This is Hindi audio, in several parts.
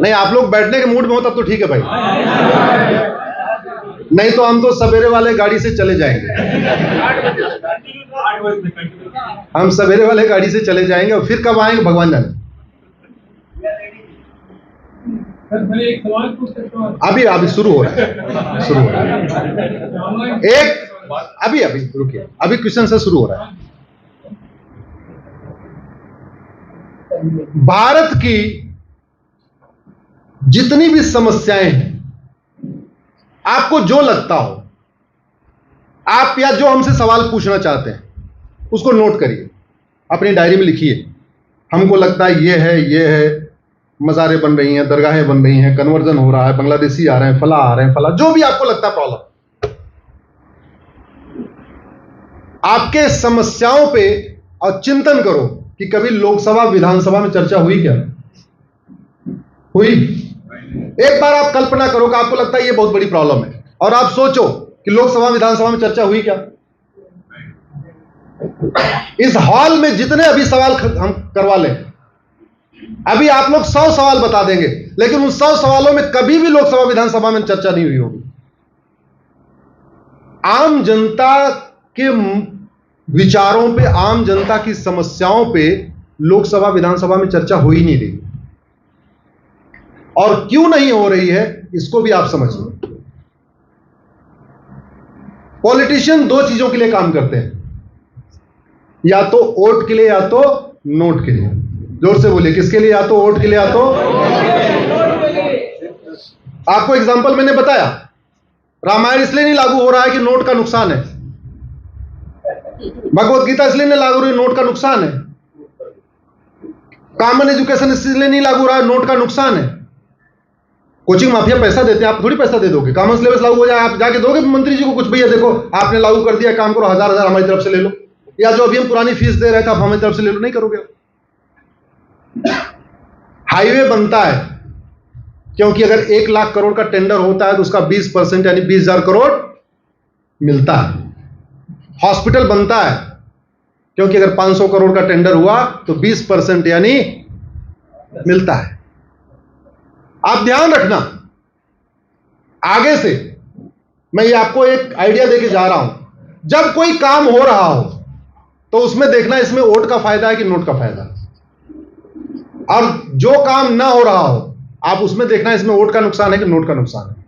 नहीं, आप लोग बैठने के मूड में हो तब तो ठीक है भाई, नहीं तो हम तो सवेरे वाले गाड़ी से चले जाएंगे। हम सवेरे वाले गाड़ी से चले जाएंगे और फिर कब आएंगे भगवान जाने। अभी अभी शुरू हो रहा है, शुरू हो रहा है। एक अभी अभी रुकिए, अभी क्वेश्चन से शुरू हो रहा है। भारत की जितनी भी समस्याएं हैं, आपको जो लगता हो, आप या जो हमसे सवाल पूछना चाहते हैं उसको नोट करिए, अपनी डायरी में लिखिए। हमको लगता है ये है, मज़ारें बन रही हैं, दरगाहें बन रही हैं, कन्वर्जन हो रहा है, बांग्लादेशी आ रहे हैं, फला आ रहे हैं, फला, जो भी आपको लगता है प्रॉब्लम, आपके समस्याओं पे और चिंतन करो कि कभी लोकसभा विधानसभा में चर्चा हुई क्या? हुई? एक बार आप कल्पना करो कि आपको लगता है ये बहुत बड़ी प्रॉब्लम है, और आप सोचो कि लोकसभा विधानसभा में चर्चा हुई क्या? इस हॉल में जितने अभी सवाल हम करवा लें, अभी आप लोग 100 सवाल बता देंगे, लेकिन उन 100 सवालों में कभी भी लोकसभा विधानसभा में चर्चा नहीं हुई होगी। आम जनता के विचारों पे, आम जनता की समस्याओं पे लोकसभा विधानसभा में चर्चा हो ही नहीं रही, और क्यों नहीं हो रही है इसको भी आप समझिए। पॉलिटिशियन दो चीजों के लिए काम करते हैं, या तो वोट के लिए या तो नोट के लिए। जोर से बोलिए, किसके लिए? या तो वोट के लिए या तो। आपको एग्जांपल मैंने बताया, रामायण इसलिए नहीं लागू हो रहा है कि नोट का नुकसान है, भगवत गीता इसलिए नहीं लागू हो रही है, नोट का नुकसान है, कॉमन एजुकेशन इसलिए नहीं लागू हो रहा है, नोट का नुकसान है। कोचिंग माफिया पैसा देते हैं, आप थोड़ी पैसा दे दोगे। कॉमन सिलेबस लागू हो जाए, आप जाके दोगे मंत्री जी को कुछ, भैया देखो आपने लागू कर दिया, काम करो, 1000 हमारी तरफ से ले लो, या जो अभी हम पुरानी फीस दे रहे थे आप हमारी तरफ से ले लो? नहीं करोगे। हाईवे बनता है क्योंकि अगर 1 लाख करोड़ का टेंडर होता है तो उसका 20% यानी 20,000 करोड़ मिलता है। हॉस्पिटल बनता है क्योंकि अगर 500 करोड़ का टेंडर हुआ तो 20% यानी मिलता है। आप ध्यान रखना, आगे से मैं ये आपको एक आइडिया देके जा रहा हूं, जब कोई काम हो रहा हो तो उसमें देखना इसमें वोट का फायदा है कि नोट का फायदा है, और जो काम ना हो रहा हो आप उसमें देखना इसमें वोट का नुकसान है कि नोट का नुकसान है।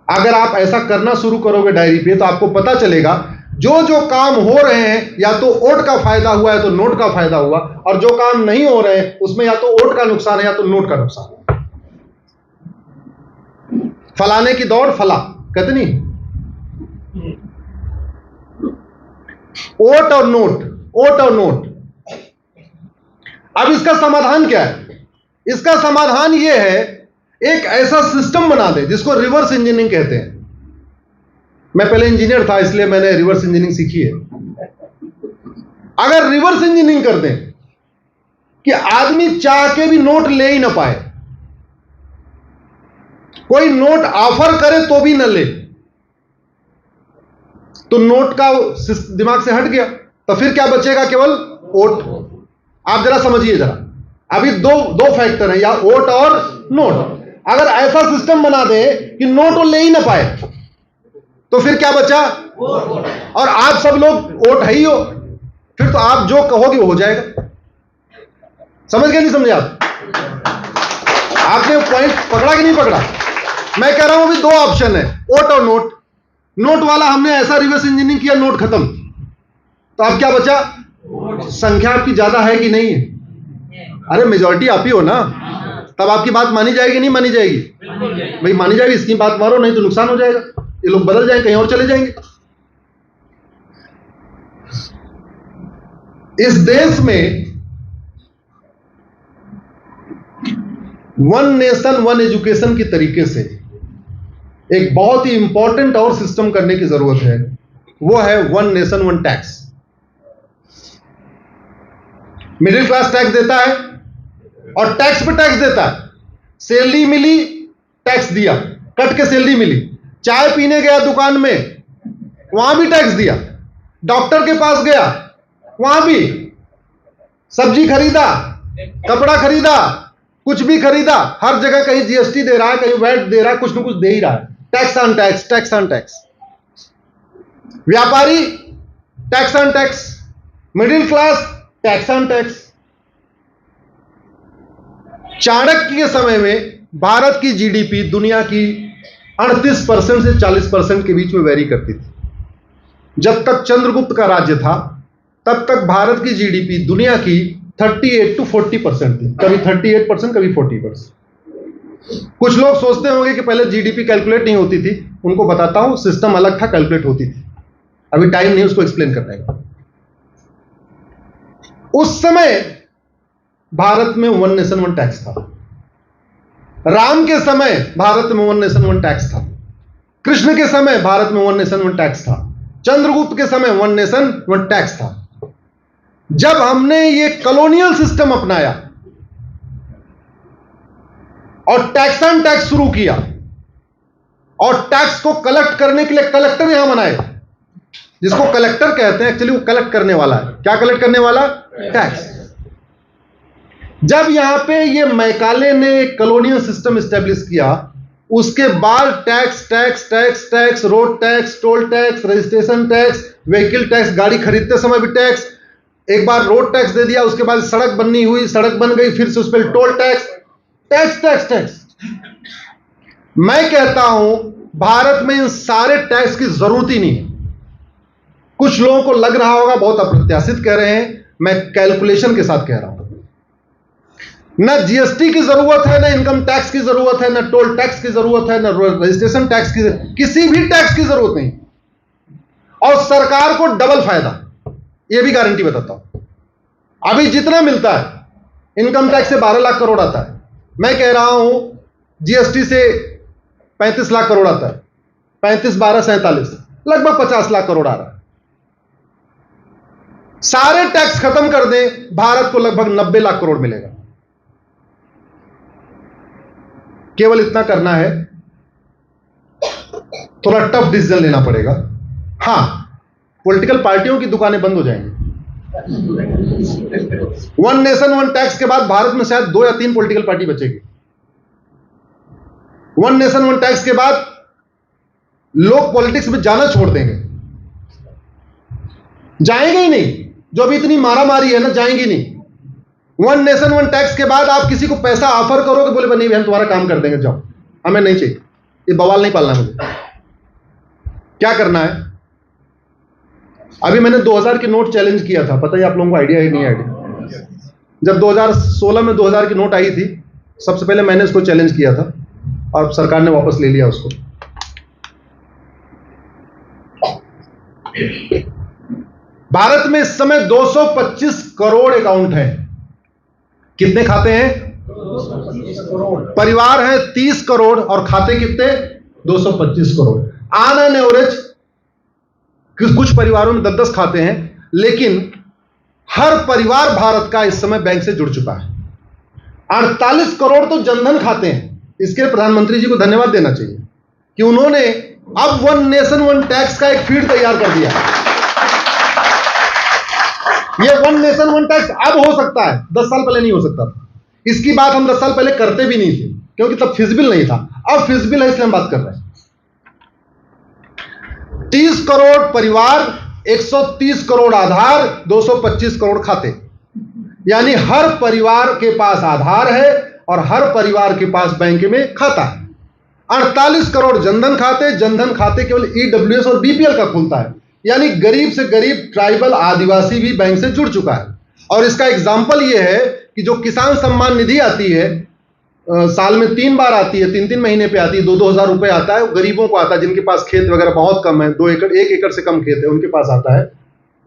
अगर आप ऐसा करना शुरू करोगे डायरी पे, तो आपको पता चलेगा जो जो काम हो रहे हैं या तो वोट का फायदा हुआ है तो नोट का फायदा हुआ, और जो काम नहीं हो रहे हैं उसमें या तो वोट का नुकसान है या तो नोट का नुकसान है। फलाने की दौड़ फला, कहते नहीं, वोट और नोट, वोट और नोट। अब इसका समाधान क्या है? इसका समाधान यह है, एक ऐसा सिस्टम बना दे जिसको रिवर्स इंजीनियरिंग कहते हैं। मैं पहले इंजीनियर था इसलिए मैंने रिवर्स इंजीनियरिंग सीखी है। अगर रिवर्स इंजीनियरिंग कर दें कि आदमी चाह के भी नोट ले ही ना पाए, कोई नोट ऑफर करे तो भी न ले, तो नोट का दिमाग से हट गया, तो फिर क्या बचेगा? केवल वोट। आप जरा समझिए जरा, अभी दो फैक्टर है, या वोट और नोट। अगर ऐसा सिस्टम बना दे कि नोट ले ही ना पाए, तो फिर क्या बचा? और आप सब लोग वोट है ही हो, फिर तो आप जो कहोगे वो हो जाएगा। समझ गए नहीं समझे आप? आपने पॉइंट पकड़ा कि नहीं पकड़ा? मैं कह रहा हूं अभी 2 ऑप्शन है, वोट और नोट। नोट वाला हमने ऐसा रिवर्स इंजीनियरिंग किया, नोट खत्म, तो अब क्या बचा? संख्या आपकी ज्यादा है कि नहीं है? अरे मेजॉरिटी आप ही हो ना, तब आपकी बात मानी जाएगी नहीं मानी जाएगी? भाई मानी जाएगी, इसकी बात मारो, नहीं तो नुकसान हो जाएगा, ये लोग बदल जाएंगे, कहीं और चले जाएंगे। इस देश में 1 नेशन 1 एजुकेशन की तरीके से एक बहुत ही इंपॉर्टेंट और सिस्टम करने की जरूरत है, वो है 1 nation 1 tax. Middle class tax देता है और टैक्स पे टैक्स देता है। सैलरी मिली, टैक्स दिया, कट के सैलरी मिली। चाय पीने गया दुकान में, वहां भी टैक्स दिया। डॉक्टर के पास गया, वहां भी। सब्जी खरीदा, कपड़ा खरीदा, कुछ भी खरीदा, हर जगह कहीं जीएसटी दे रहा है, कहीं वैट दे रहा है, कुछ ना कुछ दे ही रहा है। Tax on tax, tax on tax. व्यापारी tax on tax, middle class tax on tax. Chanakya के समय में भारत की जीडीपी दुनिया की 38% से 40% के बीच में वेरी करती थी। जब तक चंद्रगुप्त का राज्य था तब तक भारत की जीडीपी दुनिया की 38 to 40% थी, कभी 38%, कभी 40%। कुछ लोग सोचते होंगे कि पहले जीडीपी कैलकुलेट नहीं होती थी। उनको बताता हूं, सिस्टम अलग था, कैलकुलेट होती थी। अभी टाइम नहीं उसको एक्सप्लेन करने का। उस समय भारत में 1 नेशन 1 टैक्स था। राम के समय भारत में 1 नेशन 1 टैक्स था। कृष्ण के समय भारत में 1 नेशन 1 टैक्स था। चंद्रगुप्त के समय 1 नेशन 1 टैक्स था। जब हमने ये कॉलोनियल सिस्टम अपनाया और टैक्स ऑन टैक्स शुरू किया और टैक्स को कलेक्ट करने के लिए कलेक्टर यहां बनाए, जिसको कलेक्टर कहते हैं, एक्चुअली वो कलेक्ट करने वाला है। क्या कलेक्ट करने वाला? टैक्स। जब यहां पे ये मैकाले ने कॉलोनियल सिस्टम एस्टेब्लिश किया, उसके बाद tax tax tax tax, road tax, toll tax, registration tax, vehicle tax, गाड़ी खरीदते समय भी टैक्स, एक बार रोड टैक्स दे दिया, उसके बाद सड़क बननी हुई, सड़क बन गई, फिर से उस पर toll tax, tax tax tax. मैं कहता हूं भारत में इन सारे टैक्स की जरूरत ही नहीं। कुछ लोगों को लग रहा होगा बहुत अप्रत्याशित कह रहे हैं, मैं कैलकुलेशन के साथ कह रहा हूं। न जीएसटी की जरूरत है, न इनकम टैक्स की जरूरत है, न टोल टैक्स की जरूरत है, न रजिस्ट्रेशन टैक्स की, किसी भी टैक्स की जरूरत नहीं। और सरकार को डबल फायदा, यह भी गारंटी बताता हूं। अभी जितना मिलता है, इनकम टैक्स से 12 लाख करोड़ आता है, मैं कह रहा हूं जीएसटी से 35 लाख करोड़ आता है, 35 12 47, लगभग 50 लाख करोड़ आ रहा है। सारे टैक्स खत्म कर दें, भारत को लगभग 90 लाख करोड़ मिलेगा। केवल इतना करना है, थोड़ा टफ डिसीजन लेना पड़ेगा। हां, पॉलिटिकल पार्टियों की दुकानें बंद हो जाएंगी। 1 नेशन 1 टैक्स के बाद भारत में शायद 2 या 3 पॉलिटिकल पार्टी बचेगी। 1 नेशन 1 टैक्स के बाद लोग पॉलिटिक्स में जाना छोड़ देंगे, जाएंगे ही नहीं। जो अभी इतनी मारामारी है ना, जाएंगी नहीं। 1 नेशन 1 टैक्स के बाद आप किसी को पैसा ऑफर करोगे, बोले नहीं हम तुम्हारा काम कर देंगे, जाओ, हमें नहीं चाहिए, ये बवाल नहीं पालना मुझे। क्या करना है? अभी मैंने 2000 की नोट चैलेंज किया था, पता ही आप लोगों को आइडिया है नहीं आइडिया? जब 2016 में 2000 की नोट आई थी, सबसे पहले मैंने उसको चैलेंज किया था और सरकार ने वापस ले लिया उसको। भारत में इस समय 225 करोड़ अकाउंट हैं। कितने खाते हैं? 225 करोड़। परिवार हैं 30 करोड़ और खाते कितने? 225 करोड़। ऑन एन एवरेज कुछ परिवारों में 10-10 खाते हैं, लेकिन हर परिवार भारत का इस समय बैंक से जुड़ चुका है। 48 करोड़ तो जनधन खाते हैं। इसके लिए प्रधानमंत्री जी को धन्यवाद देना चाहिए कि उन्होंने अब 1 नेशन 1 टैक्स का एक फीड तैयार कर दिया। ये 1 नेशन 1 टैक्स अब हो सकता है, 10 साल पहले नहीं हो सकता था। इसकी बात हम 10 साल पहले करते भी नहीं थे, क्योंकि तब फिजिबल नहीं था। अब फिजिबल है, इसलिए हम बात कर रहे हैं। 30 करोड़ परिवार, 130 करोड़ आधार, 225 करोड़ खाते, यानी हर परिवार के पास आधार है और हर परिवार के पास बैंक में खाता है। 48 करोड़ जनधन खाते, जनधन खाते केवल ईडब्ल्यूएस और बीपीएल का खुलता है, यानी गरीब से गरीब ट्राइबल आदिवासी भी बैंक से जुड़ चुका है। और इसका एग्जाम्पल यह है कि जो किसान सम्मान निधि आती है, साल में 3 बार आती है, 3-3 महीने पे आती है, 2-2 हजार रुपए आता है, वो गरीबों को आता है जिनके पास खेत वगैरह बहुत कम है, 2 एकड़ 1 एकड़ से कम खेत है, उनके पास आता है,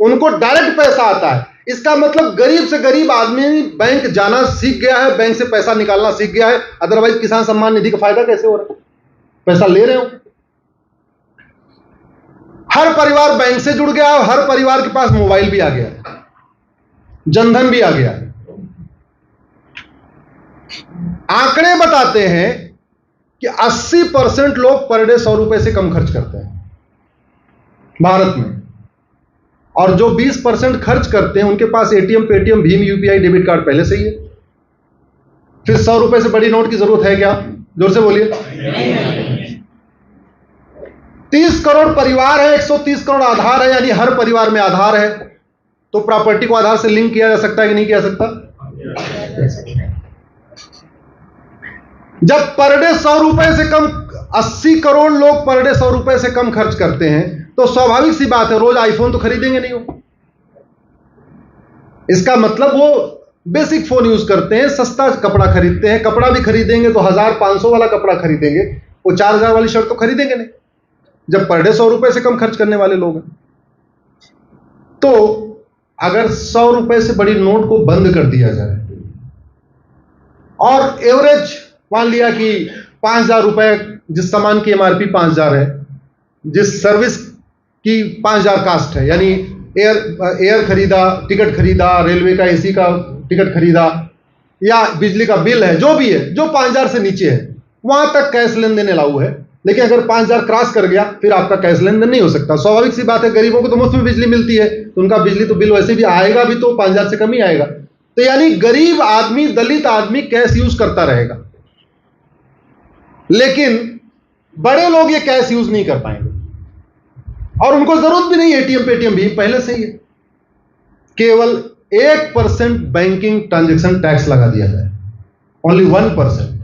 उनको डायरेक्ट पैसा आता है। इसका मतलब गरीब से गरीब आदमी बैंक जाना सीख गया है, बैंक से पैसा निकालना सीख गया है। अदरवाइज किसान सम्मान निधि का फायदा कैसे हो रहा है? पैसा ले रहे हो। हर परिवार बैंक से जुड़ गया, हर परिवार के पास मोबाइल भी आ गया, जनधन भी आ गया। आंकड़े बताते हैं कि 80% लोग पर डे 100 रुपए से कम खर्च करते हैं भारत में, और जो 20% खर्च करते हैं उनके पास एटीएम, पेटीएम, भीम, यूपीआई, डेबिट कार्ड पहले से ही है। फिर 100 रुपए से बड़ी नोट की जरूरत है क्या? जोर से बोलिए। 30 करोड़ परिवार है, 130 करोड़ आधार है, यानी हर परिवार में आधार है, तो प्रॉपर्टी को आधार से लिंक किया जा सकता है कि नहीं किया सकता? जब पर डे 100 रुपए से कम, 80 करोड़ लोग पर डे 100 रुपए से कम खर्च करते हैं, तो स्वाभाविक सी बात है रोज आईफोन तो खरीदेंगे नहीं वो। इसका मतलब वो बेसिक फोन यूज करते हैं, सस्ता कपड़ा खरीदते हैं, कपड़ा भी खरीदेंगे तो 1500 वाला कपड़ा खरीदेंगे, वो 4000 वाली शर्ट तो खरीदेंगे नहीं, जब पर डे 100 रुपए से कम खर्च करने वाले लोग हैं। तो अगर 100 रुपए से बड़ी नोट को बंद कर दिया जाए और एवरेज मान लिया कि 5000 रुपए, जिस सामान की एमआरपी 5000 है, जिस सर्विस की 5000 कास्ट है, यानी एयर खरीदा, टिकट खरीदा, रेलवे का एसी का टिकट खरीदा, या बिजली का बिल है, जो भी है, जो 5000 से नीचे है वहां तक कैश लेन देन अलाउ है। लेकिन अगर 5000 क्रॉस कर गया फिर आपका कैश लेन देन नहीं हो सकता। स्वाभाविक सी बात है, गरीबों को तो मुफ्त में बिजली मिलती है, तो उनका बिजली तो बिल वैसे भी आएगा भी तो 5000 से कम ही आएगा। तो यानी गरीब आदमी, दलित आदमी कैश यूज करता रहेगा, लेकिन बड़े लोग ये कैश यूज नहीं कर पाएंगे और उनको जरूरत भी नहीं एटीएम पेटीएम भी पहले से ही है। केवल 1% बैंकिंग ट्रांजैक्शन टैक्स लगा दिया जाए, ओनली 1%।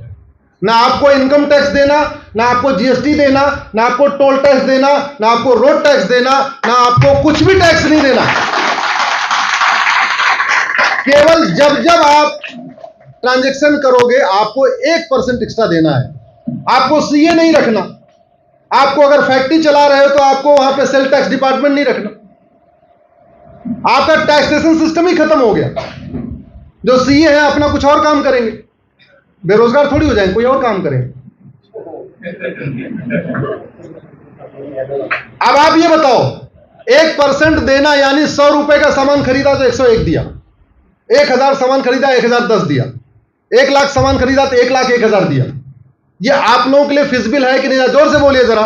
ना आपको इनकम टैक्स देना, ना आपको जीएसटी देना, ना आपको टोल टैक्स देना, ना आपको रोड टैक्स देना, ना आपको कुछ भी टैक्स नहीं देना। केवल जब जब आप ट्रांजैक्शन करोगे आपको 1% एक्स्ट्रा देना है। आपको सीए नहीं रखना, आपको अगर फैक्ट्री चला रहे हो तो आपको वहां पे सेल टैक्स डिपार्टमेंट नहीं रखना। आपका टैक्सेशन सिस्टम ही खत्म हो गया। जो सीए हैं अपना कुछ और काम करेंगे, बेरोजगार थोड़ी हो जाएंगे, कोई और काम करेंगे। अब आप ये बताओ, 1% देना यानी 100 रुपए का सामान खरीदा तो 101 दिया, 1000 सामान खरीदा 1010 दिया, 1 लाख सामान खरीदा तो 1,01,000 दिया। ये आप लोगों के लिए फिजिबल है कि नहीं? जोर से बोलिए जरा।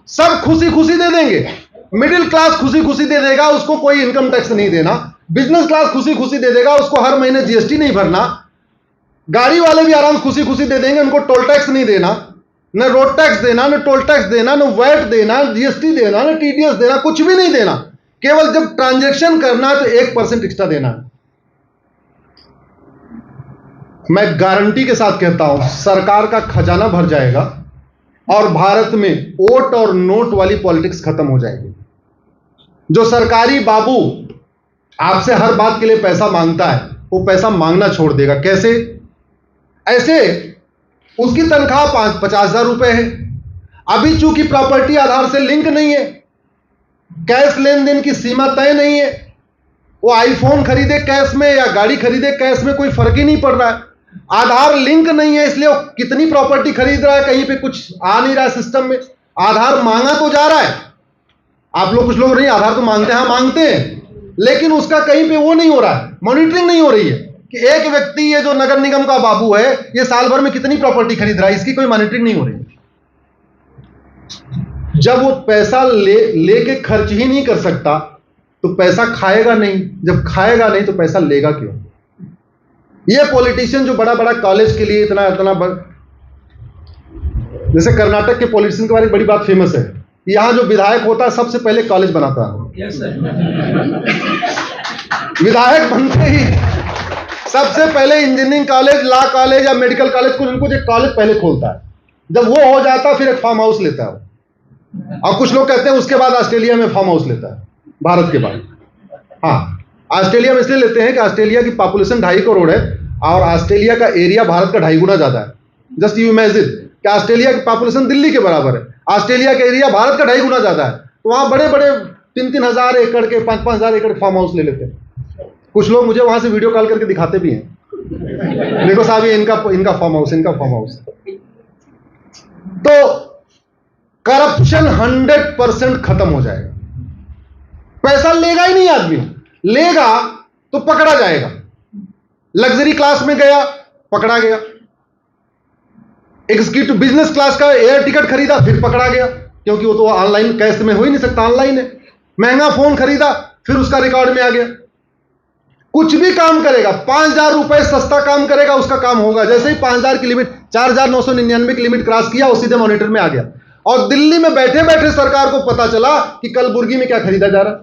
सब खुशी खुशी दे देंगे, मिडिल क्लास खुशी खुशी दे देगा, उसको कोई इनकम टैक्स नहीं देना। बिजनेस क्लास खुशी खुशी दे देगा, उसको हर महीने जीएसटी नहीं भरना। गाड़ी वाले भी आराम खुशी खुशी दे देंगे, उनको टोल टैक्स नहीं देना, न रोड टैक्स देना, न टोल टैक्स देना, न वैट देना, जीएसटी देना, न टीडीएस देना, कुछ भी नहीं देना। केवल जब ट्रांजैक्शन करना है तो 1% एक्स्ट्रा देना है। मैं गारंटी के साथ कहता हूं सरकार का खजाना भर जाएगा और भारत में वोट और नोट वाली पॉलिटिक्स खत्म हो जाएगी। जो सरकारी बाबू आपसे हर बात के लिए पैसा मांगता है वो पैसा मांगना छोड़ देगा। कैसे? ऐसे उसकी तनख्वाह 50,000 रुपए है, अभी चूंकि प्रॉपर्टी आधार से लिंक नहीं है, कैश लेन देन की सीमा तय नहीं है, वो आईफोन खरीदे कैश में या गाड़ी खरीदे कैश में कोई फर्क ही नहीं पड़ रहा है। आधार लिंक नहीं है, इसलिए वो कितनी प्रॉपर्टी खरीद रहा है, कहीं पे कुछ आ नहीं रहा है सिस्टम में। आधार मांगा तो जा रहा है, आप लोग, कुछ लोग नहीं आधार तो मांगते हैं, मांगते हैं, लेकिन उसका कहीं पे वो नहीं हो रहा है, मॉनिटरिंग नहीं हो रही है कि एक व्यक्ति ये जो नगर निगम का बाबू है ये साल भर में कितनी प्रॉपर्टी खरीद रहा है, इसकी कोई मॉनिटरिंग नहीं हो रही। जब वो पैसा लेके खर्च ही नहीं कर सकता तो पैसा खाएगा नहीं, जब खाएगा नहीं तो पैसा लेगा क्यों? ये पॉलिटिशियन जो बड़ा बड़ा कॉलेज के लिए इतना इतना जैसे कर्नाटक के पॉलिटिशियन के बारे में बड़ी बात फेमस है, यहां जो विधायक होता है सबसे पहले कॉलेज बनाता है। विधायक बनते ही सबसे पहले इंजीनियरिंग कॉलेज, लॉ कॉलेज या मेडिकल कॉलेज को उनको जो कॉलेज पहले खोलता है, जब वो हो जाता है फिर एक फार्म हाउस लेता है। और कुछ लोग कहते हैं उसके बाद ऑस्ट्रेलिया में फार्म हाउस लेता है, भारत के बाद। हाँ, ऑस्ट्रेलिया में इसलिए लेते हैं कि ऑस्ट्रेलिया की पॉपुलेशन 2.5 करोड़ है और ऑस्ट्रेलिया का एरिया भारत का 2.5 गुना ज्यादा है। जस्ट यू इमेजिन कि ऑस्ट्रेलिया की पॉपुलेशन दिल्ली के बराबर है, ऑस्ट्रेलिया का एरिया भारत का 2.5 गुना ज्यादा है, तो वहां बड़े बड़े 3-3 हजार एकड़ के, 5-5 हजार एकड़ फार्म हाउस ले लेते हैं। कुछ लोग मुझे वहां से वीडियो कॉल करके दिखाते भी हैं, देखो साहब ये इनका फार्म हाउस, इनका फार्म हाउस। तो करप्शन 100% खत्म हो जाएगा। पैसा लेगा ही नहीं आदमी, लेगा तो पकड़ा जाएगा। लग्जरी क्लास में गया, पकड़ा गया। एग्जीक्यूटिव बिजनेस क्लास का एयर टिकट खरीदा, फिर पकड़ा गया, क्योंकि वो तो ऑनलाइन कैश में हो ही नहीं सकता, ऑनलाइन है। महंगा फोन खरीदा, फिर उसका रिकॉर्ड में आ गया। कुछ भी काम करेगा, 5,000 रुपए सस्ता काम करेगा, उसका काम होगा। जैसे ही 5,000 की लिमिट, 4,999 की लिमिट क्रॉस किया, वो सीधे मॉनिटर में आ गया। और दिल्ली में बैठे बैठे सरकार को पता चला कि कलबुर्गी में क्या खरीदा जा रहा है,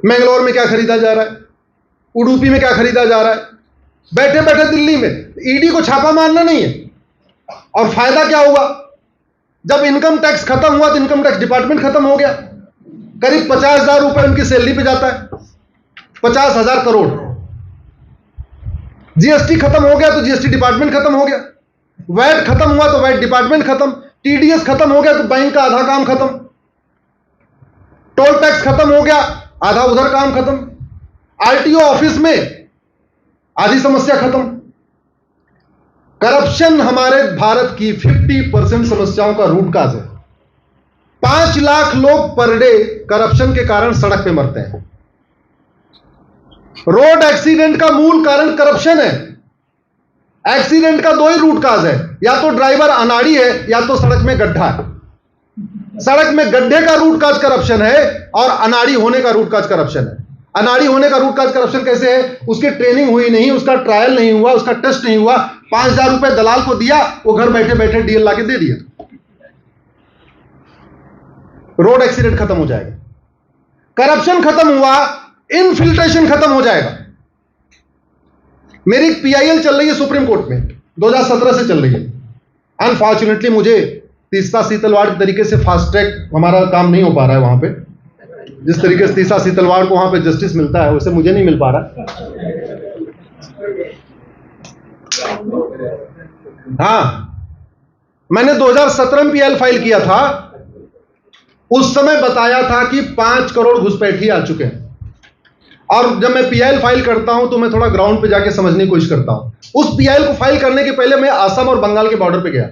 मैंगलोर में क्या खरीदा जा रहा है, उडुपी में क्या खरीदा जा रहा है, बैठे बैठे दिल्ली में। ईडी को छापा मारना नहीं है। और फायदा क्या हुआ? जब इनकम टैक्स खत्म हुआ तो इनकम टैक्स डिपार्टमेंट खत्म हो गया। करीब 50,000 रुपए उनकी सैलरी पे जाता है, 50,000 करोड़। जीएसटी खत्म हो गया तो जीएसटी डिपार्टमेंट खत्म हो गया। वैट खत्म हुआ तो वैट डिपार्टमेंट खत्म। टीडीएस खत्म हो गया तो बैंक का आधा काम खत्म। टोल टैक्स खत्म हो गया, आधा उधर काम खत्म। आरटीओ ऑफिस में आधी समस्या खत्म। करप्शन हमारे भारत की 50% समस्याओं का रूट काज है। 5 लाख लोग पर डे करप्शन के कारण सड़क पे मरते हैं। रोड एक्सीडेंट का मूल कारण करप्शन है। एक्सीडेंट का 2 ही रूट काज है, या तो ड्राइवर अनाड़ी है या तो सड़क में गड्ढा है। सड़क में गड्ढे का रूट काज करप्शन है और अनाड़ी होने का रूट काज करप्शन है। अनाड़ी होने का रूट काज करप्शन कैसे है? उसकी ट्रेनिंग हुई नहीं, उसका ट्रायल नहीं हुआ, उसका टेस्ट नहीं हुआ, 5,000 रुपए दलाल को दिया, वो घर बैठे बैठे डीएल लाके दे दिया। रोड एक्सीडेंट खत्म हो जाएगा। करप्शन खत्म हुआ, इनफिल्ट्रेशन खत्म हो जाएगा। मेरी पीआईएल चल रही है सुप्रीम कोर्ट में, 2017 से चल रही है। अनफॉर्चुनेटली मुझे तीसरा सीतलवाड़ के तरीके से फास्ट ट्रैक हमारा काम नहीं हो पा रहा है वहां पे। जिस तरीके से तीसरा सीतलवाड़ को वहां पे जस्टिस मिलता है, वैसे मुझे नहीं मिल पा रहा। हाँ, मैंने 2017 में पीएल फाइल किया था। उस समय बताया था कि 5 करोड़ घुसपैठी आ चुके हैं। और जब मैं पीआईएल फाइल करता हूं तो मैं थोड़ा ग्राउंड पे जाके समझने की कोशिश करता हूं। उस पीआईएल को फाइल करने के पहले मैं असम और बंगाल के बॉर्डर पे गया,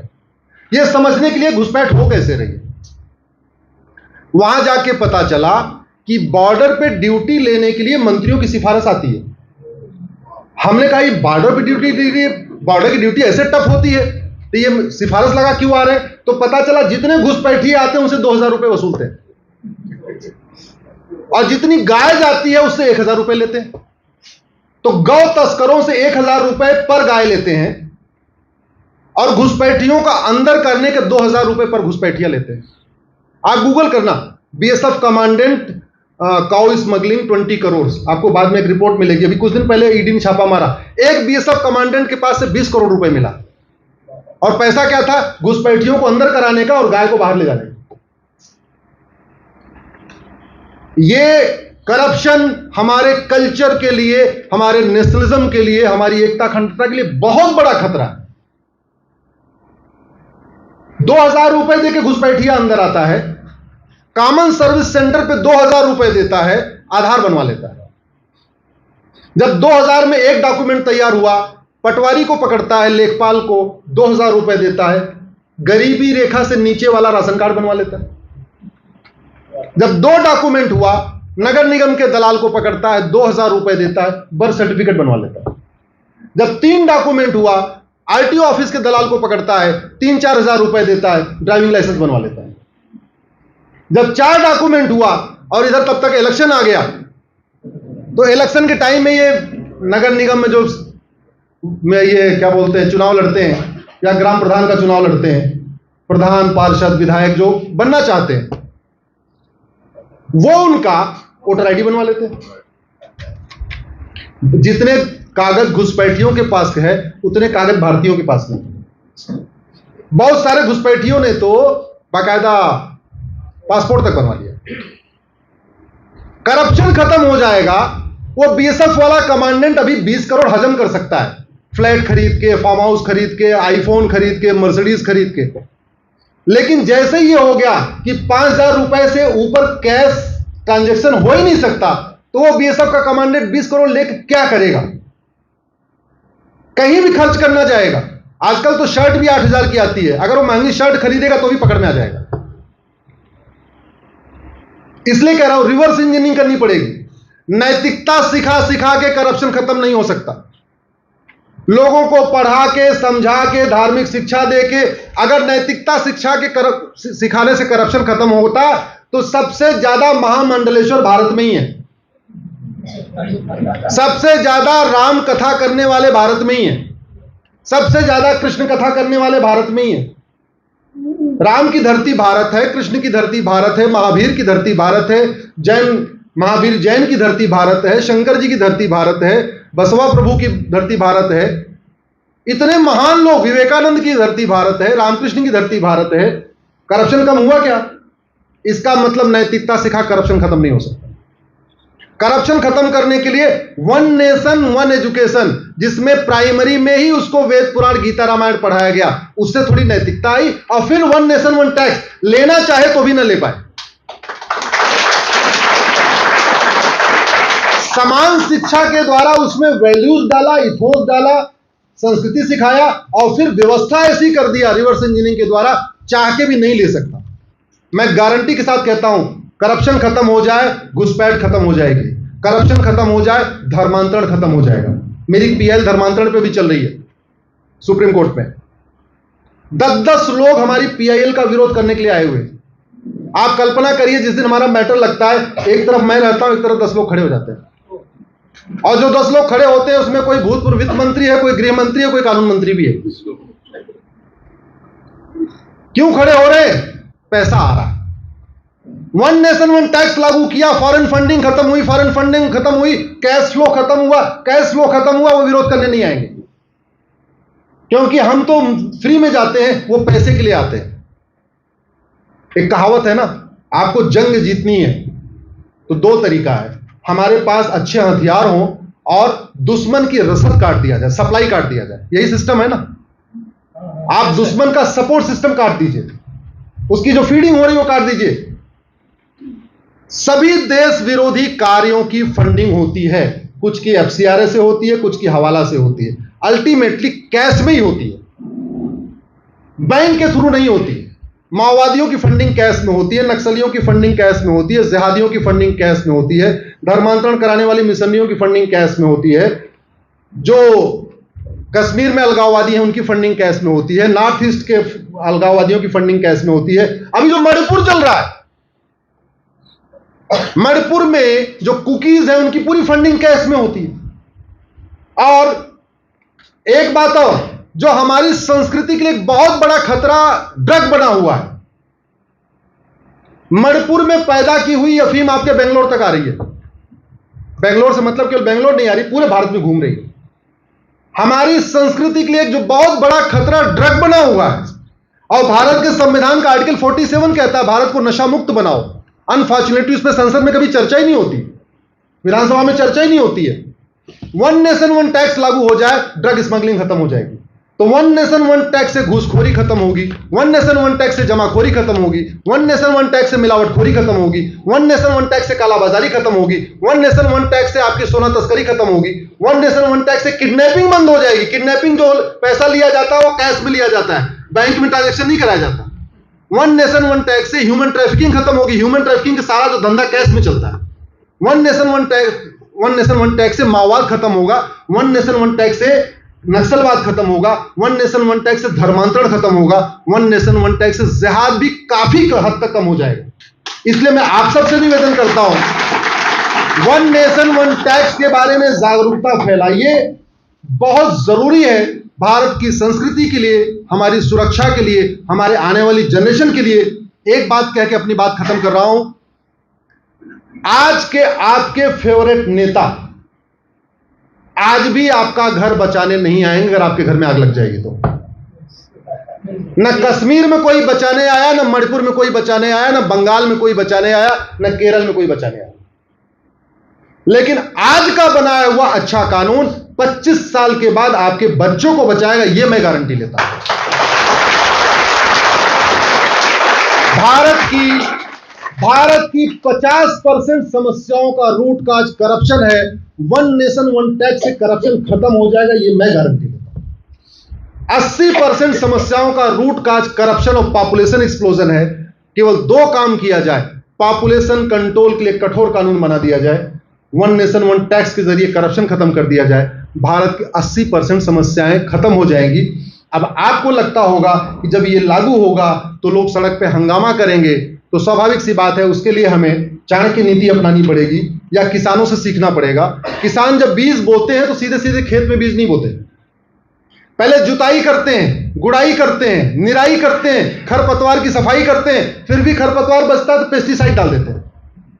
यह समझने के लिए घुसपैठ हो कैसे रही। वहां जाके पता चला कि बॉर्डर पे ड्यूटी लेने के लिए मंत्रियों की सिफारिश आती है। हमने कहा ये बॉर्डर पे ड्यूटी, बॉर्डर की ड्यूटी ऐसे टफ होती है तो ये सिफारिश लगा क्यों आ रहे हैं? तो पता चला जितने घुसपैठी आते हैं उनसे 2,000 रुपए वसूलते हैं, और जितनी गाय जाती है उससे 1,000 रुपए लेते हैं। तो गौ तस्करों से 1,000 रुपए पर गाय लेते हैं, और घुसपैठियों का अंदर करने के 2,000 रुपए पर घुसपैठियां लेते हैं। आप गूगल करना, BSF commandant cow smuggling 20 crore, आपको बाद में एक रिपोर्ट मिलेगी। अभी कुछ दिन पहले ईडी ने छापा मारा, एक बीएसएफ कमांडेंट के पास से 20 करोड़ रुपए मिला। और पैसा क्या था? घुसपैठियों को अंदर कराने का और गाय को बाहर ले जाने का। ये करप्शन हमारे कल्चर के लिए, हमारे नेशनलिज्म के लिए, हमारी एकता अखंडता के लिए बहुत बड़ा खतरा है। 2,000 रुपए देके घुसपैठिया अंदर आता है, कॉमन सर्विस सेंटर पे 2,000 रुपए देता है, आधार बनवा लेता है। जब 2,000 में एक डॉक्यूमेंट तैयार हुआ, पटवारी को पकड़ता है, लेखपाल को 2,000 रुपए देता है, गरीबी रेखा से नीचे वाला राशन कार्ड बनवा लेता है। जब 2 डॉक्यूमेंट हुआ, नगर निगम के दलाल को पकड़ता है, 2,000 रुपए देता है, बर्थ सर्टिफिकेट बनवा लेता है। जब 3 डॉक्यूमेंट हुआ, आरटीओ ऑफिस के दलाल को पकड़ता है, 3-4 हजार रुपए देता है, ड्राइविंग लाइसेंस बनवा लेता है। जब 4 डॉक्यूमेंट हुआ और इधर तब तक इलेक्शन आ गया, तो इलेक्शन के टाइम में ये नगर निगम में जो ये क्या बोलते हैं, चुनाव लड़ते हैं, या ग्राम प्रधान का चुनाव लड़ते हैं, प्रधान, पार्षद, विधायक जो बनना चाहते हैं, वो उनका वोटर आईडी बनवा लेते हैं। जितने कागज घुसपैठियों के पास है उतने कागज भारतीयों के पास नहीं। बहुत सारे घुसपैठियों ने तो बाकायदा पासपोर्ट तक बनवा लिया। करप्शन खत्म हो जाएगा। वो बीएसएफ वाला कमांडेंट अभी 20 करोड़ हजम कर सकता है, फ्लैट खरीद के, फार्म हाउस खरीद के, आईफोन खरीद के, मर्सिडीज खरीद के। लेकिन जैसे ही हो गया कि 5,000 रुपए से ऊपर कैश ट्रांजैक्शन हो ही नहीं सकता, तो वो बीएसएफ का कमांडेंट 20 करोड़ लेकर क्या करेगा? कहीं भी खर्च करना जाएगा। आजकल तो शर्ट भी 8,000 की आती है, अगर वो महंगी शर्ट खरीदेगा तो भी पकड़ में आ जाएगा। इसलिए कह रहा हूं, रिवर्स इंजीनियरिंग करनी पड़ेगी। नैतिकता सिखा सिखा के करप्शन खत्म नहीं हो सकता। लोगों को पढ़ा के, समझा के, धार्मिक शिक्षा दे के, अगर नैतिकता शिक्षा के सिखाने से करप्शन खत्म होता तो सबसे ज्यादा महामंडलेश्वर भारत में ही है। सबसे ज्यादा राम कथा करने वाले भारत में ही है, सबसे ज्यादा कृष्ण कथा करने वाले भारत में ही है। राम की धरती भारत है, कृष्ण की धरती भारत है, महावीर की धरती भारत है, महावीर जैन की धरती भारत है, शंकर जी की धरती भारत है, बसवा प्रभु की धरती भारत है। इतने महान लोग, विवेकानंद की धरती भारत है, रामकृष्ण की धरती भारत है। करप्शन कम हुआ क्या? इसका मतलब नैतिकता सिखा करप्शन खत्म नहीं हो सकता। करप्शन खत्म करने के लिए वन नेशन वन एजुकेशन, जिसमें प्राइमरी में ही उसको वेद पुराण गीता रामायण पढ़ाया गया, उससे थोड़ी नैतिकता आई। और फिर वन नेशन वन टैक्स, लेना चाहे तो भी ना ले पाए। समान शिक्षा के द्वारा उसमें वैल्यूज डाला, इथोस डाला, संस्कृति सिखाया, और फिर व्यवस्था ऐसी कर दिया रिवर्स इंजीनियरिंग के द्वारा, चाह के भी नहीं ले सकता। मैं गारंटी के साथ कहता हूं, करप्शन खत्म हो जाए, घुसपैठ खत्म हो जाएगी। करप्शन खत्म हो जाए, धर्मांतरण खत्म हो जाएगा। मेरी पीएल धर्मांतरण पे भी चल रही है सुप्रीम कोर्ट में। 10-10 लोग हमारी पीआईएल का विरोध करने के लिए आए हुए। आप कल्पना करिए, जिस दिन हमारा मैटर लगता है, एक तरफ मैं रहता हूं, एक तरफ 10 लोग खड़े हो जाते हैं। और जो 10 लोग खड़े होते हैं उसमें कोई भूतपूर्व वित्त मंत्री है, कोई गृह मंत्री है, कोई कानून मंत्री भी है। क्यों खड़े हो रहे हैं? पैसा आ रहा है। वन नेशन वन टैक्स लागू किया, फॉरेन फंडिंग खत्म हुई, फॉरेन फंडिंग खत्म हुई, कैश फ्लो खत्म हुआ, कैश फ्लो खत्म हुआ, वो विरोध करने नहीं आएंगे, क्योंकि हम तो फ्री में जाते हैं, वो पैसे के लिए आते हैं। एक कहावत है ना, आपको जंग जीतनी है तो 2 तरीका है, हमारे पास अच्छे हथियार हों और दुश्मन की रसद काट दिया जाए, सप्लाई काट दिया जाए। यही सिस्टम है ना। आप दुश्मन का सपोर्ट सिस्टम काट दीजिए, उसकी जो फीडिंग हो रही है वो काट दीजिए। सभी देश विरोधी कार्यों की फंडिंग होती है, कुछ की एफसीआरए से होती है, कुछ की हवाला से होती है, अल्टीमेटली कैश में ही होती है, बैंक के थ्रू नहीं होती। माओवादियों की फंडिंग कैश में होती है, नक्सलियों की फंडिंग कैश में होती है, जिहादियों की फंडिंग कैश में होती है, धर्मांतरण कराने वाली मिशनरियों की फंडिंग कैश में होती है, जो कश्मीर में अलगाववादी हैं उनकी फंडिंग कैश में होती है, नॉर्थ ईस्ट के अलगाववादियों की फंडिंग कैश में होती है। अभी जो मणिपुर चल रहा है, मणिपुर में जो कुकीज है उनकी पूरी फंडिंग कैश में होती है। और एक बात और, जो हमारी संस्कृति के लिए एक बहुत बड़ा खतरा ड्रग बना हुआ है, मणिपुर में पैदा की हुई अफीम आपके बेंगलोर तक आ रही है। बेंगलोर से मतलब केवल बेंगलोर नहीं आ रही, पूरे भारत में घूम रही है। हमारी संस्कृति के लिए जो बहुत बड़ा खतरा ड्रग बना हुआ है, और भारत के संविधान का आर्टिकल 47 कहता है भारत को नशा मुक्त बनाओ। अनफॉर्चुनेटली उस पर संसद में कभी चर्चा ही नहीं होती, विधानसभा में चर्चा ही नहीं होती है। वन नेशन वन टैक्स लागू हो जाए, ड्रग स्मगलिंग खत्म हो जाएगी। तो वन नेशन वन टैक्स से घूसखोरी खत्म होगी, वन नेशन वन टैक्स से जमाखोरी खत्म होगी, वन नेशन वन टैक्स से मिलावटखोरी खत्म होगी, वन नेशन वन टैक्स से कालाबाजारी खत्म होगी, वन नेशन वन टैक्स से आपकी सोना तस्करी खत्म होगी, वन नेशन वन टैक्स से किडनैपिंग बंद हो जाएगी। किडनैपिंग जो पैसा लिया जाता है वो कैश में लिया जाता है, बैंक में ट्रांजेक्शन नहीं कराया जाता। वन नेशन वन टैक्स से ह्यूमन ट्रैफिकिंग खत्म होगी, ह्यूमन ट्रैफिकिंग का सारा जो धंधा कैश में चलता है। वन नेशन वन टैक्स से माओवाद खत्म होगा, वन नेशन वन टैक्स से नक्सलवाद खत्म होगा, वन नेशन वन टैक्स से धर्मांतरण खत्म होगा, वन नेशन वन टैक्स से जिहाद भी काफी हद तक कम हो जाएगा। इसलिए मैं आप सबसे निवेदन करता हूं, वन नेशन वन टैक्स के बारे में जागरूकता फैलाइए, बहुत जरूरी है भारत की संस्कृति के लिए, हमारी सुरक्षा के लिए, हमारे आने वाली जनरेशन के लिए। एक बात कह के अपनी बात खत्म कर रहा हूं, आज के आपके फेवरेट नेता आज भी आपका घर बचाने नहीं आएंगे अगर आपके घर में आग लग जाएगी तो। न कश्मीर में कोई बचाने आया, न मणिपुर में कोई बचाने आया, न बंगाल में कोई बचाने आया, न केरल में कोई बचाने आया। लेकिन आज का बनाया हुआ अच्छा कानून 25 साल के बाद आपके बच्चों को बचाएगा, यह मैं गारंटी लेता हूं। भारत की 50% समस्याओं का रूट काज करप्शन है। वन नेशन वन टैक्स से करप्शन खत्म हो जाएगा, ये मैं गारंटी देता हूं। 80% समस्याओं का रूट काज करप्शन और पॉपुलेशन एक्सप्लोजन है। केवल 2 काम किया जाए, पॉपुलेशन कंट्रोल के लिए कठोर कानून बना दिया जाए, वन नेशन वन टैक्स के जरिए करप्शन खत्म कर दिया जाए, भारत की 80% समस्याएं खत्म हो जाएंगी। अब आपको लगता होगा कि जब ये लागू होगा तो लोग सड़क पे हंगामा करेंगे, तो स्वाभाविक सी बात है उसके लिए हमें चाणक्य नीति अपनानी पड़ेगी। या किसानों से सीखना पड़ेगा। किसान जब बीज बोते हैं तो सीधे सीधे खेत में बीज नहीं बोते, पहले जुताई करते हैं, गुड़ाई करते हैं, निराई करते हैं, खरपतवार की सफाई करते हैं, फिर भी खरपतवार बचता है तो पेस्टिसाइड डाल देते हैं।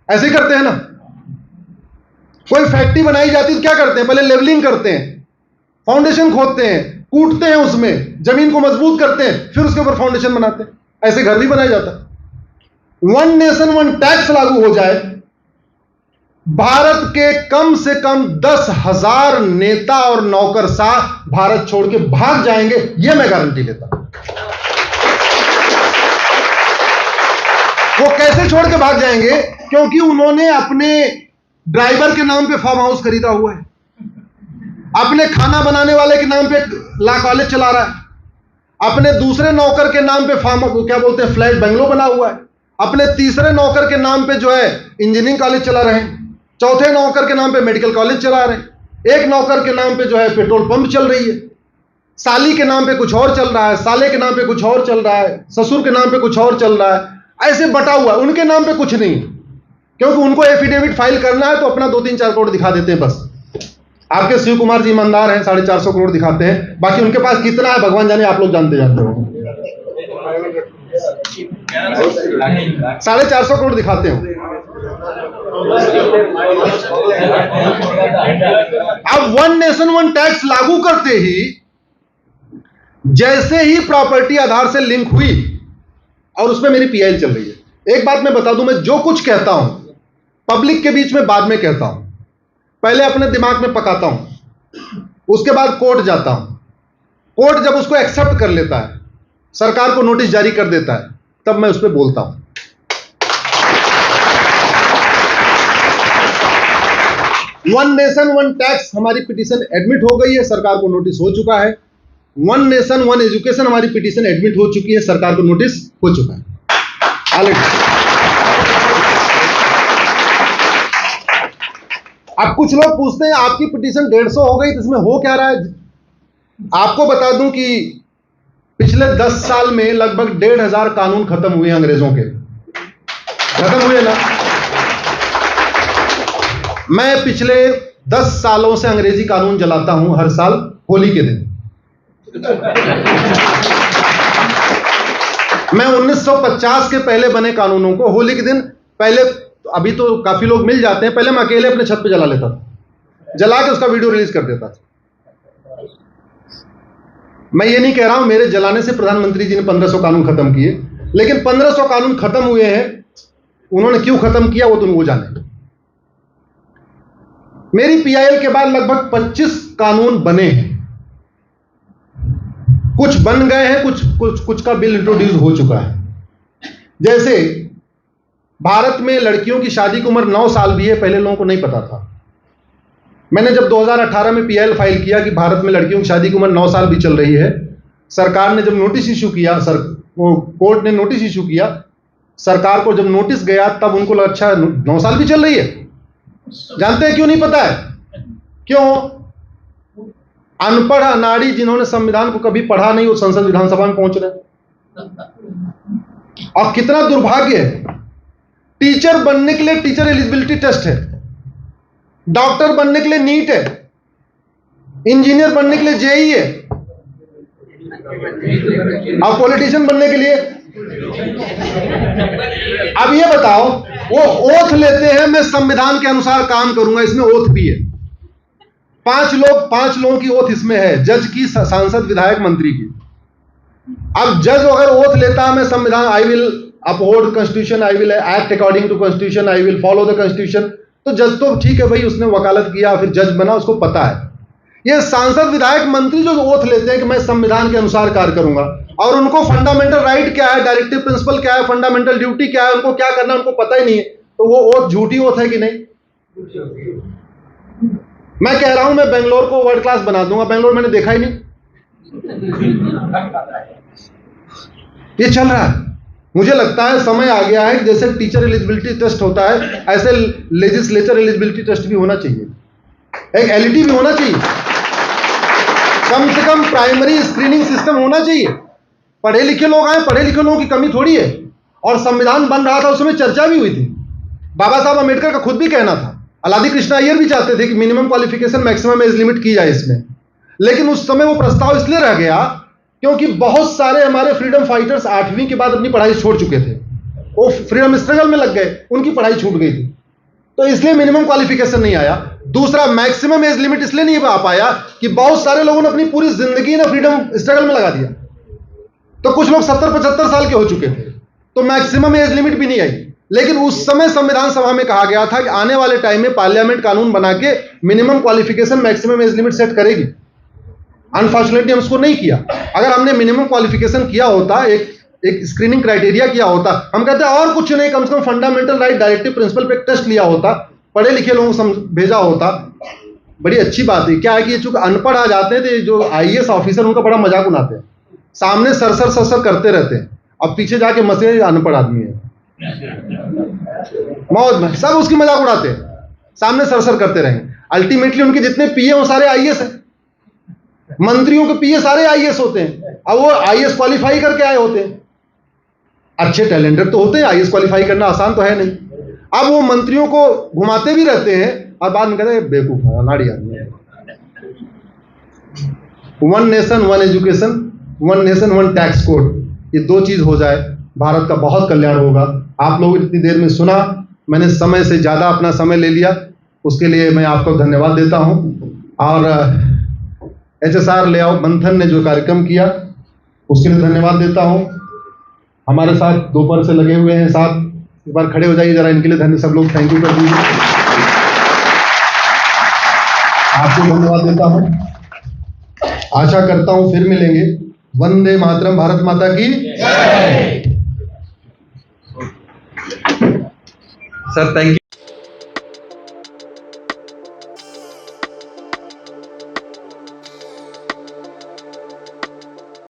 ऐसे ही करते हैं ना। कोई फैक्ट्री बनाई जाती है तो क्या करते हैं, पहले लेवलिंग करते हैं, फाउंडेशन खोदते हैं, कूटते हैं, उसमें जमीन को मजबूत करते हैं, फिर उसके ऊपर फाउंडेशन बनाते हैं। ऐसे घर भी बनाया जाता है। वन नेशन वन टैक्स लागू हो जाए, भारत के कम से कम 10,000 नेता और नौकरशाह भारत छोड़ के भाग जाएंगे, यह मैं गारंटी लेता हूं। वो कैसे छोड़ के भाग जाएंगे? क्योंकि उन्होंने अपने ड्राइवर के नाम पे फार्म हाउस खरीदा हुआ है, अपने खाना बनाने वाले के नाम पे लॉ कॉलेज चला रहा है, अपने दूसरे नौकर के नाम पे क्या बोलते हैं, फ्लैट बंगलो बना हुआ है, अपने तीसरे नौकर के नाम पे जो है इंजीनियरिंग कॉलेज चला रहे हैं, चौथे नौकर के नाम पे मेडिकल कॉलेज चला रहे हैं, एक नौकर के नाम पे जो है पेट्रोल पंप चल रही है, साली के नाम पे कुछ और चल रहा है, साले के नाम पे कुछ और चल रहा है, ससुर के नाम पे कुछ और चल रहा है, ऐसे बटा हुआ है। उनके नाम पे कुछ नहीं, क्योंकि उनको एफिडेविट फाइल करना है तो अपना 2-3-4 करोड़ दिखा देते हैं बस। आपके शिव कुमार जी ईमानदार हैं, 450 करोड़ दिखाते हैं, बाकी उनके पास कितना है भगवान जाने, आप लोग जानते हो। 450 करोड़ दिखाते हो। अब वन नेशन वन टैक्स लागू करते ही, जैसे ही प्रॉपर्टी आधार से लिंक हुई, और उसमें मेरी पीआईएल चल रही है। एक बात मैं बता दूं, मैं जो कुछ कहता हूं पब्लिक के बीच में बाद में कहता हूं, पहले अपने दिमाग में पकाता हूं, उसके बाद कोर्ट जाता हूं। कोर्ट जब उसको एक्सेप्ट कर लेता है, सरकार को नोटिस जारी कर देता है, तब मैं उस पर बोलता हूं। वन नेशन वन टैक्स हमारी पिटीशन एडमिट हो गई है, सरकार को नोटिस हो चुका है। वन नेशन वन एजुकेशन हमारी पिटीशन एडमिट हो चुकी है, सरकार को नोटिस हो चुका है ऑलरेडी। अब कुछ लोग पूछते हैं आपकी पिटीशन 150 हो गई तो इसमें हो क्या रहा है? आपको बता दूं कि पिछले 10 साल में लगभग 1,500 कानून खत्म हुए अंग्रेजों के, खत्म हुए ना। मैं पिछले 10 सालों से अंग्रेजी कानून जलाता हूं हर साल होली के दिन। मैं 1950 के पहले बने कानूनों को होली के दिन, पहले अभी तो काफी लोग मिल जाते हैं, पहले मैं अकेले अपने छत पे जला लेता था, जला के उसका वीडियो रिलीज कर देता था। मैं ये नहीं कह रहा हूं मेरे जलाने से प्रधानमंत्री जी ने 1500 कानून खत्म किए, लेकिन 1500 कानून खत्म हुए हैं, उन्होंने क्यों खत्म किया वो तो वो जाने। मेरी पीआईएल के बाद लगभग 25 कानून बने हैं, कुछ बन गए हैं, कुछ का बिल इंट्रोड्यूस हो चुका है। जैसे भारत में लड़कियों की शादी की उम्र 9 साल भी है, पहले लोगों को नहीं पता था। मैंने जब 2018 में पीआईएल फाइल किया कि भारत में लड़कियों की शादी की उम्र 9 साल भी चल रही है, सरकार ने जब नोटिस इशू किया, कोर्ट ने नोटिस इशू किया, सरकार को जब नोटिस गया तब उनको लगा अच्छा 9 साल भी चल रही है। जानते हैं क्यों नहीं पता है? क्यों? अनपढ़ अनाड़ी जिन्होंने संविधान को कभी पढ़ा नहीं, वो संसद विधानसभा में पहुंच रहे। और कितना दुर्भाग्य है, टीचर बनने के लिए टीचर एलिजिबिलिटी टेस्ट है, डॉक्टर बनने के लिए नीट है, इंजीनियर बनने के लिए जेईई है, और पॉलिटिशियन बनने के लिए। अब ये बताओ, वो ओथ लेते हैं मैं संविधान के अनुसार काम करूंगा, इसमें ओथ भी है। 5 लोगों की ओथ इसमें है, जज की, सांसद, विधायक, मंत्री की। अब जज अगर ओथ लेता है मैं संविधान, I will uphold constitution, I will act according to constitution, I will follow the constitution, तो जज तो ठीक है भाई, उसने वकालत किया फिर जज बना, उसको पता है। ये सांसद, विधायक, मंत्री जो ओथ लेते हैं कि मैं संविधान के अनुसार कार्य करूंगा, और उनको फंडामेंटल राइट क्या है, डायरेक्टिव प्रिंसिपल क्या है, फंडामेंटल ड्यूटी क्या है, उनको क्या करना है उनको पता ही नहीं है, तो वो ओथ झूठी ओथ है कि नहीं? मैं कह रहा हूं मैं बेंगलोर को वर्ल्ड क्लास बना दूंगा, बेंगलोर मैंने देखा ही नहीं। ये चल रहा है। मुझे लगता है समय आ गया है कि जैसे टीचर एलिजिबिलिटी टेस्ट होता है, ऐसे लेजिस्लेचर एलिजिबिलिटी टेस्ट भी होना चाहिए, एक एलईडी भी होना चाहिए, कम से कम प्राइमरी स्क्रीनिंग सिस्टम होना चाहिए। पढ़े लिखे लोग आए, पढ़े लिखे लोगों की कमी थोड़ी है। और संविधान बन रहा था, उसमें चर्चा भी हुई थी, बाबा साहब अम्बेडकर का खुद भी कहना था अलादी कृष्णा अय्यर भी चाहते थे कि minimum qualification maximum age limit की जाए इसमें, लेकिन उस समय वो प्रस्ताव इसलिए रह गया क्योंकि बहुत सारे हमारे फ्रीडम फाइटर्स 8वीं के बाद अपनी पढ़ाई छोड़ चुके थे, वो फ्रीडम स्ट्रगल में लग गए, उनकी पढ़ाई छूट गई थी, तो इसलिए मिनिमम क्वालिफिकेशन नहीं आया। दूसरा, मैक्सिमम एज लिमिट इसलिए नहीं आ पाया कि बहुत सारे लोगों ने अपनी पूरी जिंदगी ना फ्रीडम स्ट्रगल में लगा दिया, तो कुछ लोग 70-75 साल के हो चुके थे, तो मैक्सिमम एज लिमिट भी नहीं आई। लेकिन उस समय संविधान सभा में कहा गया था कि आने वाले टाइम में पार्लियामेंट कानून बना के minimum qualification maximum age limit set करेगी। अनफॉर्चुनेटली हम उसको नहीं किया। अगर हमने मिनिमम क्वालिफिकेशन किया होता, एक स्क्रीनिंग क्राइटेरिया किया होता, हम कहते हैं और कुछ नहीं, कम से कम फंडामेंटल राइट डायरेक्टिव प्रिंसिपल पे टेस्ट लिया होता, पढ़े लिखे लोगों को भेजा होता, बड़ी अच्छी बात है। क्या है कि चूंकि अनपढ़ आ जाते हैं तो जो आईएएस ऑफिसर उनका बड़ा मजाक उड़ाते हैं, सामने सरसर करते रहते हैं, अब पीछे जाके मसे अनपढ़ आदमी है, मौज में सब उसकी मजाक उड़ाते हैं, सामने सरसर करते रहेंगे। अल्टीमेटली उनके जितने पीए वो सारे आईएएस हैं, मंत्रियों के पीए सारे आईएएस होते हैं, अब वो आईएएस क्वालिफाई करके आए होते हैं, अच्छे टैलेंटेड तो होते हैं, आईएएस क्वालिफाई करना आसान तो है नहीं। अब वो मंत्रियों को घुमाते भी रहते हैं और बाद में कहते हैं बेवकूफ नाड़ी आदमी। One nation one education, one nation one tax code, ये दो चीज हो जाए, भारत का बहुत कल्याण होगा। आप लोग इतनी देर में सुना, मैंने समय से ज्यादा अपना समय ले लिया, उसके लिए मैं आपको धन्यवाद देता हूं। और HSR लेआउट मंथन ने जो कार्यक्रम किया उसके लिए धन्यवाद देता हूं। हमारे साथ दोपहर से लगे हुए हैं साथ, एक बार खड़े हो जाइए जरा, इनके लिए धन्य सब लोग थैंक यू कर दीजिए। आपको धन्यवाद देता हूं, आशा करता हूं फिर मिलेंगे। वंदे मातरम, भारत माता की जय। Sir thank you.